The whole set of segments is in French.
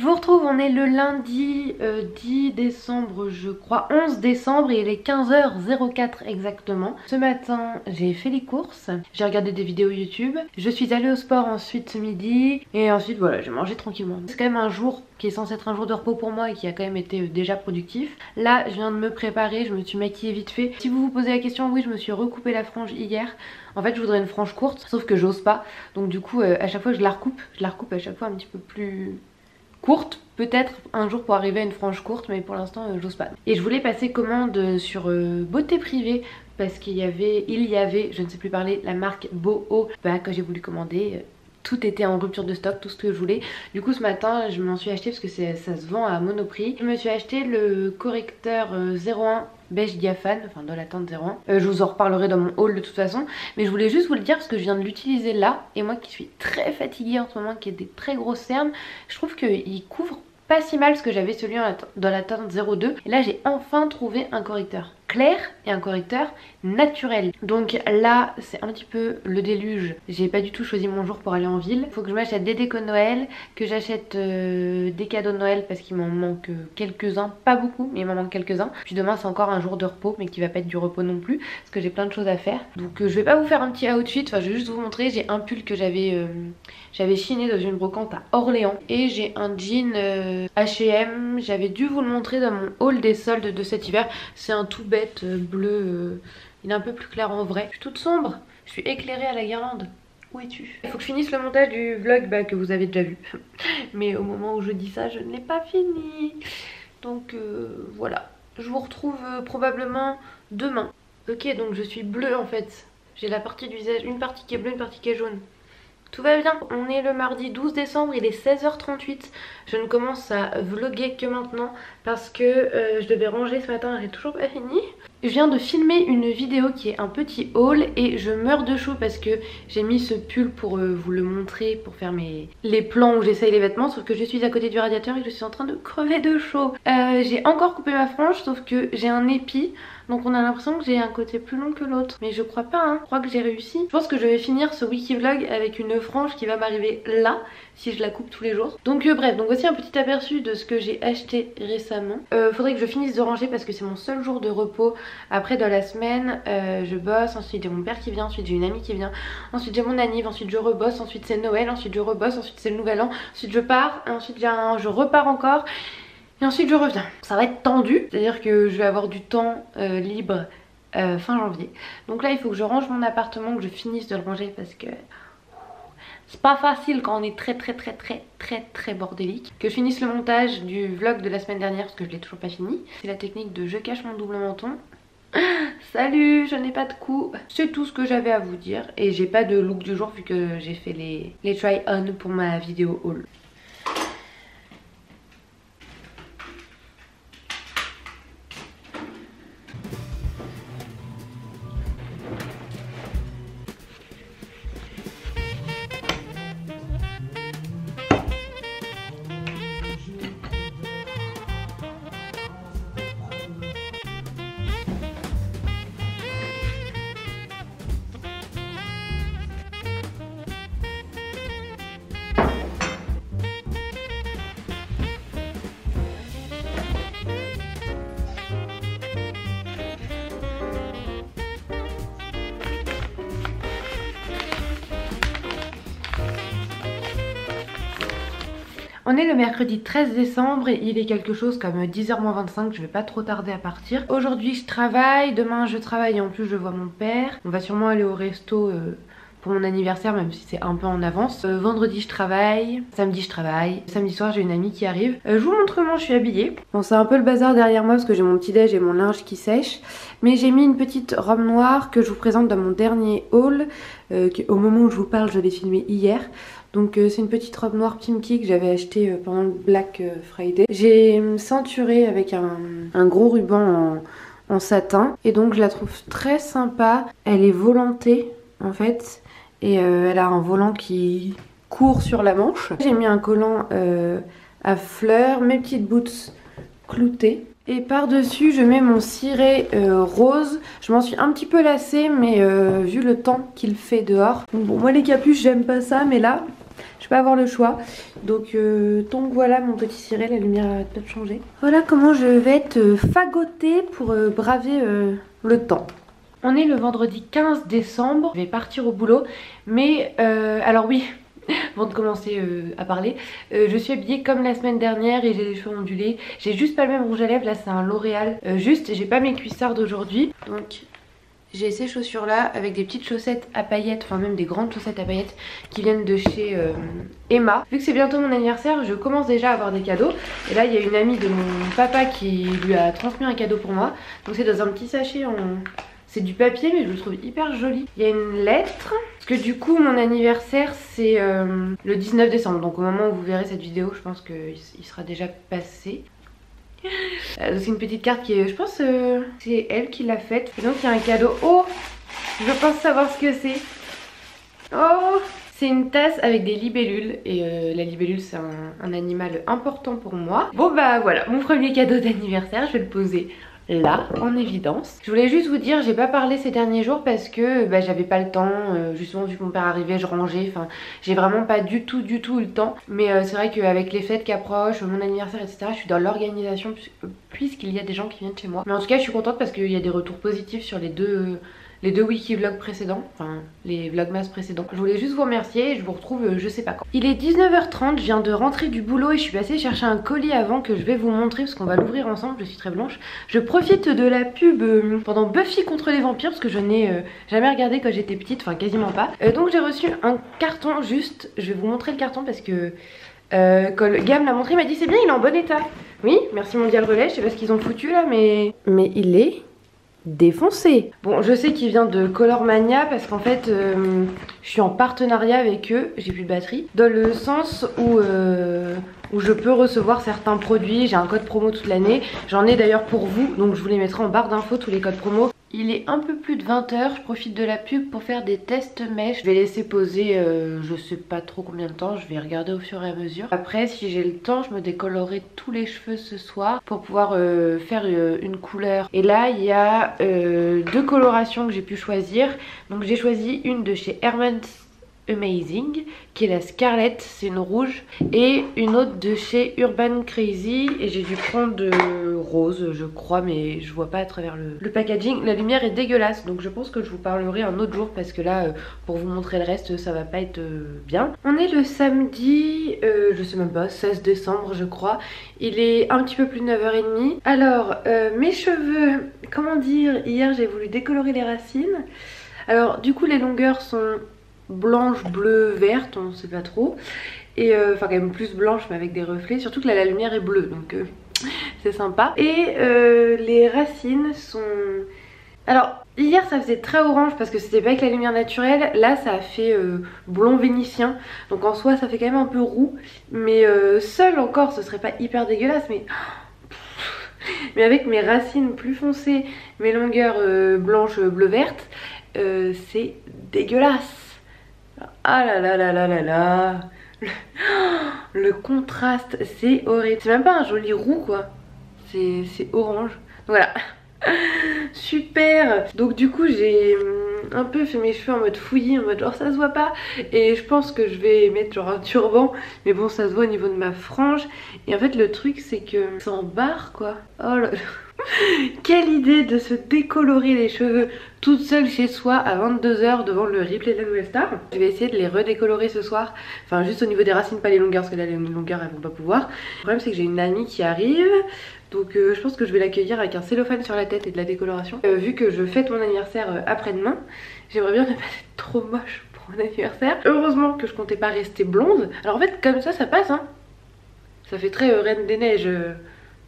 Je vous retrouve, on est le lundi 10 décembre je crois, 11 décembre et il est 15h04 exactement. Ce matin j'ai fait les courses, j'ai regardé des vidéos YouTube, je suis allée au sport ensuite ce midi et ensuite voilà j'ai mangé tranquillement. C'est quand même un jour qui est censé être un jour de repos pour moi et qui a quand même été déjà productif. Là je viens de me préparer, je me suis maquillée vite fait. Si vous vous posez la question, oui je me suis recoupé la frange hier. En fait je voudrais une frange courte sauf que j'ose pas, donc du coup à chaque fois je la recoupe à chaque fois un petit peu plus courte, peut-être un jour pour arriver à une frange courte, mais pour l'instant j'ose pas. Et je voulais passer commande sur Beauté Privée parce qu'il y avait, je ne sais plus parler, la marque Boho que j'ai voulu commander. Tout était en rupture de stock, tout ce que je voulais. Du coup ce matin je m'en suis acheté parce que ça se vend à Monoprix. Je me suis acheté le correcteur 01 beige diaphane, enfin dans la teinte 01. Je vous en reparlerai dans mon haul de toute façon. Mais je voulais juste vous le dire parce que je viens de l'utiliser là. Et moi qui suis très fatiguée en ce moment, qui ai des très grosses cernes, je trouve qu'il couvre pas si mal parce que j'avais celui dans la teinte 02. Et là j'ai enfin trouvé un correcteur clair et un correcteur naturel. Donc là c'est un petit peu le déluge. J'ai pas du tout choisi mon jour pour aller en ville. Faut que je m'achète des décos de Noël, que j'achète des cadeaux de Noël parce qu'il m'en manque quelques-uns, pas beaucoup mais il m'en manque quelques-uns. Puis demain c'est encore un jour de repos mais qui va pas être du repos non plus parce que j'ai plein de choses à faire. Donc je vais pas vous faire un petit outfit, enfin je vais juste vous montrer. J'ai un pull que j'avais chiné dans une brocante à Orléans et j'ai un jean H&M. J'avais dû vous le montrer dans mon haul des soldes de cet hiver. C'est un tout bête bleu, il est un peu plus clair en vrai. Je suis toute sombre, je suis éclairée à la guirlande. Où es-tu? Il faut que je finisse le montage du vlog que vous avez déjà vu. Mais au moment où je dis ça, je ne l'ai pas fini. Donc voilà, je vous retrouve probablement demain. Ok, donc je suis bleue en fait. J'ai la partie du visage, une partie qui est bleue, une partie qui est jaune. Tout va bien, on est le mardi 12 décembre, il est 16h38. Je ne commence à vlogger que maintenant parce que je devais ranger ce matin, j'ai toujours pas fini. Je viens de filmer une vidéo qui est un petit haul et je meurs de chaud parce que j'ai mis ce pull pour vous le montrer, pour faire les plans où j'essaye les vêtements, sauf que je suis à côté du radiateur et je suis en train de crever de chaud. J'ai encore coupé ma frange sauf que j'ai un épi. Donc on a l'impression que j'ai un côté plus long que l'autre. Mais je crois pas, hein. Je crois que j'ai réussi. Je pense que je vais finir ce wiki vlog avec une frange qui va m'arriver là, si je la coupe tous les jours. Donc bref, donc voici un petit aperçu de ce que j'ai acheté récemment. Faudrait que je finisse de ranger parce que c'est mon seul jour de repos. Après dans la semaine, je bosse, ensuite j'ai mon père qui vient, ensuite j'ai une amie qui vient, ensuite j'ai mon anniv, ensuite je rebosse, ensuite c'est Noël, ensuite je rebosse, ensuite c'est le nouvel an, ensuite je pars, ensuite je repars encore. Et ensuite je reviens. Ça va être tendu, c'est-à-dire que je vais avoir du temps libre fin janvier. Donc là il faut que je range mon appartement, que je finisse de le ranger parce que c'est pas facile quand on est très bordélique. Que je finisse le montage du vlog de la semaine dernière parce que je l'ai toujours pas fini. C'est la technique de je cache mon double menton. Salut, je n'ai pas de cou. C'est tout ce que j'avais à vous dire. Et j'ai pas de look du jour vu que j'ai fait les try on pour ma vidéo haul. On est le mercredi 13 décembre et il est quelque chose comme 10h-25, je vais pas trop tarder à partir. Aujourd'hui je travaille, demain je travaille et en plus je vois mon père. On va sûrement aller au resto pour mon anniversaire même si c'est un peu en avance. Vendredi je travaille, samedi je travaille, samedi soir j'ai une amie qui arrive. Je vous montre comment je suis habillée. Bon c'est un peu le bazar derrière moi parce que j'ai mon petit déj et mon linge qui sèche. Mais j'ai mis une petite robe noire que je vous présente dans mon dernier haul. Au moment où je vous parle je l'ai filmé hier. Donc c'est une petite robe noire Pimki que j'avais achetée pendant le Black Friday. J'ai ceinturé avec un gros ruban en satin. Et donc je la trouve très sympa. Elle est volantée en fait. Et elle a un volant qui court sur la manche. J'ai mis un collant à fleurs, mes petites boots cloutées. Et par dessus je mets mon ciré rose. Je m'en suis un petit peu lassée mais vu le temps qu'il fait dehors. Donc bon moi les capuches j'aime pas ça mais là je vais pas avoir le choix. Donc voilà mon petit ciré, la lumière a peut-être changé. Voilà comment je vais être fagotée pour braver le temps. On est le vendredi 15 décembre, je vais partir au boulot, mais alors oui, avant de commencer à parler, je suis habillée comme la semaine dernière et j'ai les cheveux ondulés. J'ai juste pas le même rouge à lèvres, là c'est un L'Oréal, juste j'ai pas mes cuissards d'aujourd'hui. Donc j'ai ces chaussures là avec des petites chaussettes à paillettes, enfin même des grandes chaussettes à paillettes qui viennent de chez Emma. Vu que c'est bientôt mon anniversaire, je commence déjà à avoir des cadeaux. Et là il y a une amie de mon papa qui lui a transmis un cadeau pour moi. Donc c'est dans un petit sachet en... C'est du papier mais je le trouve hyper joli. Il y a une lettre. Parce que du coup mon anniversaire c'est le 19 décembre. Donc au moment où vous verrez cette vidéo je pense qu'il sera déjà passé. C'est une petite carte qui est, je pense c'est elle qui l'a faite. Et donc il y a un cadeau. Oh, je pense savoir ce que c'est. Oh, c'est une tasse avec des libellules. Et la libellule c'est un animal important pour moi. Bon bah voilà, mon premier cadeau d'anniversaire, je vais le poser là en évidence. Je voulais juste vous dire, j'ai pas parlé ces derniers jours parce que bah, j'avais pas le temps, justement vu que mon père arrivait je rangeais, enfin j'ai vraiment pas du tout eu le temps. Mais c'est vrai qu'avec les fêtes qui approchent, mon anniversaire etc, je suis dans l'organisation puisqu'il y a des gens qui viennent chez moi. Mais en tout cas je suis contente parce qu'il y a des retours positifs sur les deux wiki-vlogs précédents, enfin les vlogmas précédents. Je voulais juste vous remercier et je vous retrouve je sais pas quand. Il est 19h30, je viens de rentrer du boulot et je suis passée chercher un colis avant que je vais vous montrer parce qu'on va l'ouvrir ensemble, je suis très blanche. Je profite de la pub pendant Buffy contre les vampires parce que je n'ai jamais regardé quand j'étais petite, enfin quasiment pas. Donc j'ai reçu un carton juste, je vais vous montrer le carton parce que quand le gars me l'a montré il m'a dit c'est bien, il est en bon état. Oui, merci Mondial Relais, je sais pas ce qu'ils ont foutu là mais il est... défoncé. Bon je sais qu'il vient de Colormania parce qu'en fait je suis en partenariat avec eux, j'ai plus de batterie, dans le sens où je peux recevoir certains produits, j'ai un code promo toute l'année, j'en ai d'ailleurs pour vous donc je vous les mettrai en barre d'infos tous les codes promo. Il est un peu plus de 20 h, je profite de la pub pour faire des tests mèches. Je vais laisser poser je sais pas trop combien de temps, je vais regarder au fur et à mesure. Après si j'ai le temps je me décolorerai tous les cheveux ce soir pour pouvoir faire une couleur. Et là il y a deux colorations que j'ai pu choisir. Donc j'ai choisi une de chez Herman's Amazing qui est la Scarlett, c'est une rouge, et une autre de chez Urban Crazy et j'ai dû prendre de rose je crois mais je vois pas à travers le packaging. La lumière est dégueulasse donc je pense que je vous parlerai un autre jour parce que là pour vous montrer le reste ça va pas être bien. On est le samedi je sais même pas, 16 décembre je crois, il est un petit peu plus de 9h30. Alors mes cheveux, comment dire, hier j'ai voulu décolorer les racines. Alors du coup les longueurs sont blanche, bleue, verte, on sait pas trop. Et enfin quand même plus blanche mais avec des reflets. Surtout que là la lumière est bleue donc c'est sympa. Et les racines sont... Alors hier ça faisait très orange parce que c'était pas avec la lumière naturelle. Là ça a fait blond vénitien. Donc en soi ça fait quand même un peu roux. Mais seul encore ce serait pas hyper dégueulasse mais... Mais avec mes racines plus foncées, mes longueurs blanches, bleu, verte, c'est dégueulasse. Ah là là là là là là. Le contraste c'est horrible. C'est même pas un joli roux quoi. C'est orange. Voilà. Super. Donc du coup j'ai un peu fait mes cheveux en mode fouillis, en mode genre ça se voit pas. Et je pense que je vais mettre genre un turban. Mais bon ça se voit au niveau de ma frange. Et en fait le truc c'est que ça en barre quoi. Oh là là. Quelle idée de se décolorer les cheveux toute seule chez soi à 22 h devant le replay de la nouvelle star. Je vais essayer de les redécolorer ce soir. Enfin juste au niveau des racines, pas les longueurs parce que là les longueurs elles vont pas pouvoir. Le problème c'est que j'ai une amie qui arrive. Donc je pense que je vais l'accueillir avec un cellophane sur la tête et de la décoloration. Vu que je fête mon anniversaire après-demain, j'aimerais bien ne pas être trop moche pour mon anniversaire. Heureusement que je comptais pas rester blonde. Alors en fait comme ça passe hein. Ça fait très Reine des Neiges,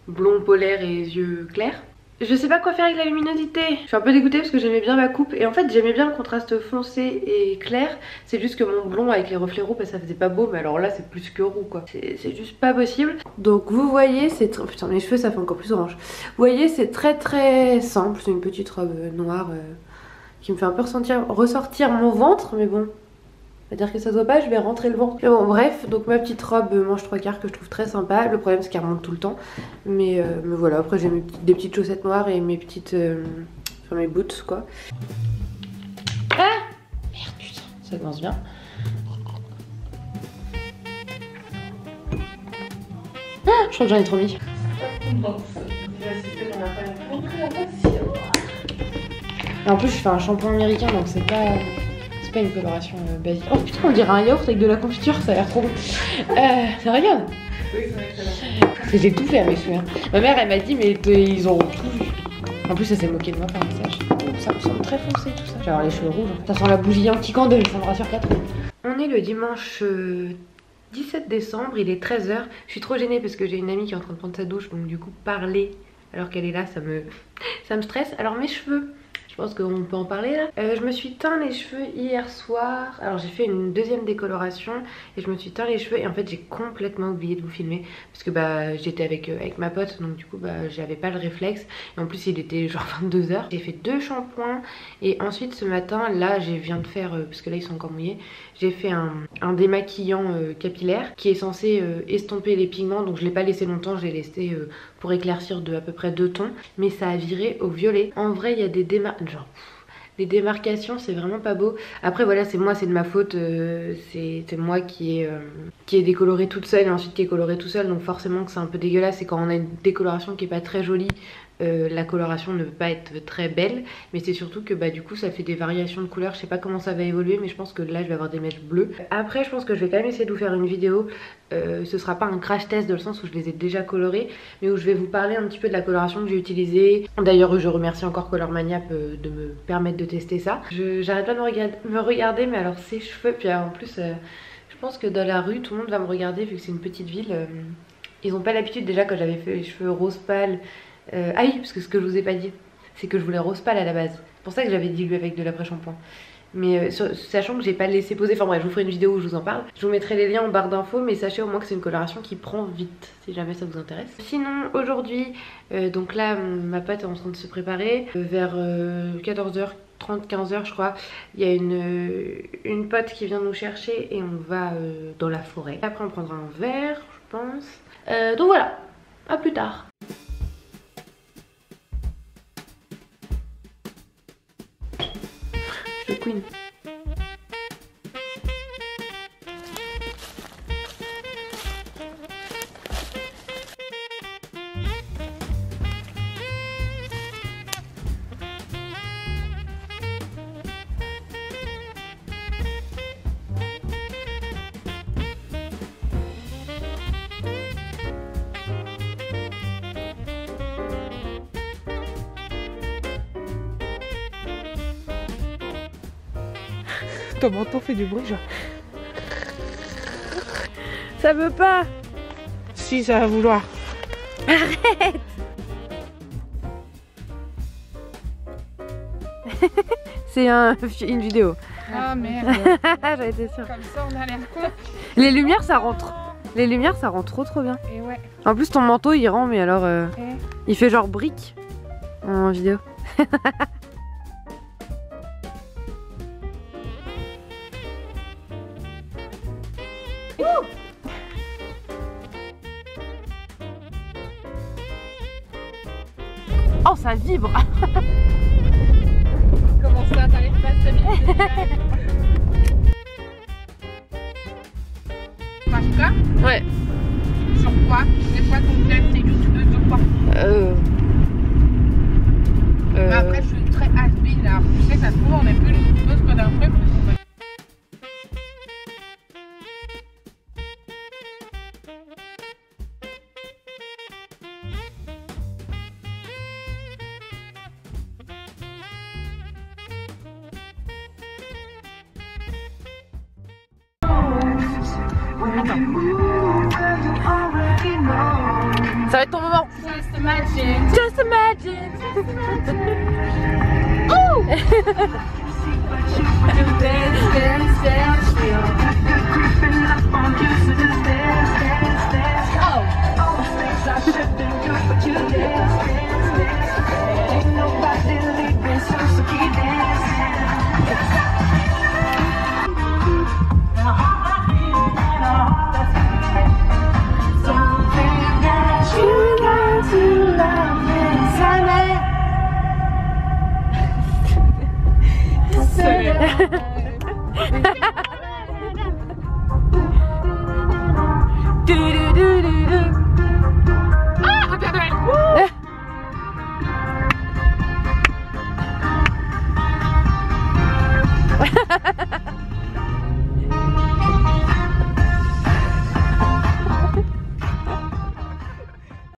blond polaire et yeux clairs. Je sais pas quoi faire avec la luminosité. Je suis un peu dégoûtée parce que j'aimais bien ma coupe. Et en fait j'aimais bien le contraste foncé et clair. C'est juste que mon blond avec les reflets roux, bah, ça faisait pas beau. Mais alors là c'est plus que roux quoi. C'est juste pas possible. Donc vous voyez c'est... Putain mes cheveux ça fait encore plus orange. Vous voyez c'est très simple. C'est une petite robe noire qui me fait un peu ressortir mon ventre. Mais bon... C'est-à-dire que ça se voit pas, je vais rentrer le ventre. Mais bon bref, donc ma petite robe manche 3/4 que je trouve très sympa. Le problème c'est qu'elle remonte tout le temps. Mais voilà, après j'ai des petites chaussettes noires et mes petites... enfin mes boots quoi. Ah merde putain, ça commence bien. Je crois que j'en ai trop mis. Et en plus je fais un shampoing américain donc c'est pas une coloration basique. Oh putain, on dirait un yaourt avec de la confiture, ça a l'air trop bon. Ça regarde. J'ai tout fait à mes cheveux. Hein. Ma mère elle m'a dit mais ils ont tout vu. En plus elle s'est moquée de moi par message. Ça me semble très foncé tout ça. Je vais avoir les cheveux rouges. Ça sent la bougie anti-candle, ça me rassure pas trop. On est le dimanche 17 décembre, il est 13 h. Je suis trop gênée parce que j'ai une amie qui est en train de prendre sa douche, donc du coup parler alors qu'elle est là ça me stresse. Alors mes cheveux, je pense qu'on peut en parler là. Je me suis teint les cheveux hier soir. Alors j'ai fait une deuxième décoloration et je me suis teint les cheveux et en fait j'ai complètement oublié de vous filmer parce que bah j'étais avec ma pote donc du coup bah j'avais pas le réflexe et en plus il était genre 22 h. J'ai fait 2 shampoings et ensuite ce matin là je viens de faire, parce que là ils sont encore mouillés, j'ai fait un démaquillant capillaire qui est censé estomper les pigments, donc je l'ai pas laissé longtemps, je l'ai laissé pour éclaircir de à peu près 2 tons, mais ça a viré au violet. En vrai il y a des les démarcations c'est vraiment pas beau. Après voilà c'est moi, c'est de ma faute, c'est moi qui est décolorée toute seule et ensuite qui est colorée tout seul, donc forcément que c'est un peu dégueulasse. Et quand on a une décoloration qui est pas très jolie, la coloration ne peut pas être très belle, mais c'est surtout que bah du coup ça fait des variations de couleurs. Je sais pas comment ça va évoluer mais je pense que là je vais avoir des mèches bleues. Après je pense que je vais quand même essayer de vous faire une vidéo, ce sera pas un crash test dans le sens où je les ai déjà colorés, mais où je vais vous parler un petit peu de la coloration que j'ai utilisée. D'ailleurs je remercie encore Colormania de me permettre de tester ça. J'arrête pas de me regarder, mais alors ces cheveux, puis en plus je pense que dans la rue tout le monde va me regarder vu que c'est une petite ville. Ils ont pas l'habitude, déjà quand j'avais fait les cheveux rose pâle. Ah oui, parce que ce que je vous ai pas dit, c'est que je voulais rose pâle à la base. C'est pour ça que j'avais dilué avec de l'après-shampoing. Mais sachant que j'ai pas laissé poser, enfin bref, je vous ferai une vidéo où je vous en parle. Je vous mettrai les liens en barre d'infos, mais sachez au moins que c'est une coloration qui prend vite, si jamais ça vous intéresse. Sinon, aujourd'hui, donc là, ma pote est en train de se préparer. Vers 14h30, 15h je crois, il y a une pote qui vient nous chercher et on va dans la forêt. Après on prendra un verre, je pense. Donc voilà, à plus tard. Queen. Ton menton fait du bruit genre. Ça veut pas. Si ça va vouloir. Arrête. C'est une vidéo. Ah merde. J'avais été sûre. Comme ça on a l'air con. Les lumières ça rentre. Les lumières ça rend trop bien. Et ouais. En plus ton manteau il rend mais alors il fait genre brique en vidéo. Oh ça vibre. Comment ça, t'arrives pas à stabiliser? Parce que ouais. Sur quoi? C'est quoi ton thème? T'es youtubeuse de quoi? Après je suis très has-been là. Tu sais que ça se trouve on est plus youtubeuse que d'un truc. Ça va être ton moment. Just imagine. Just imagine. Oh. Dance, dance, dance,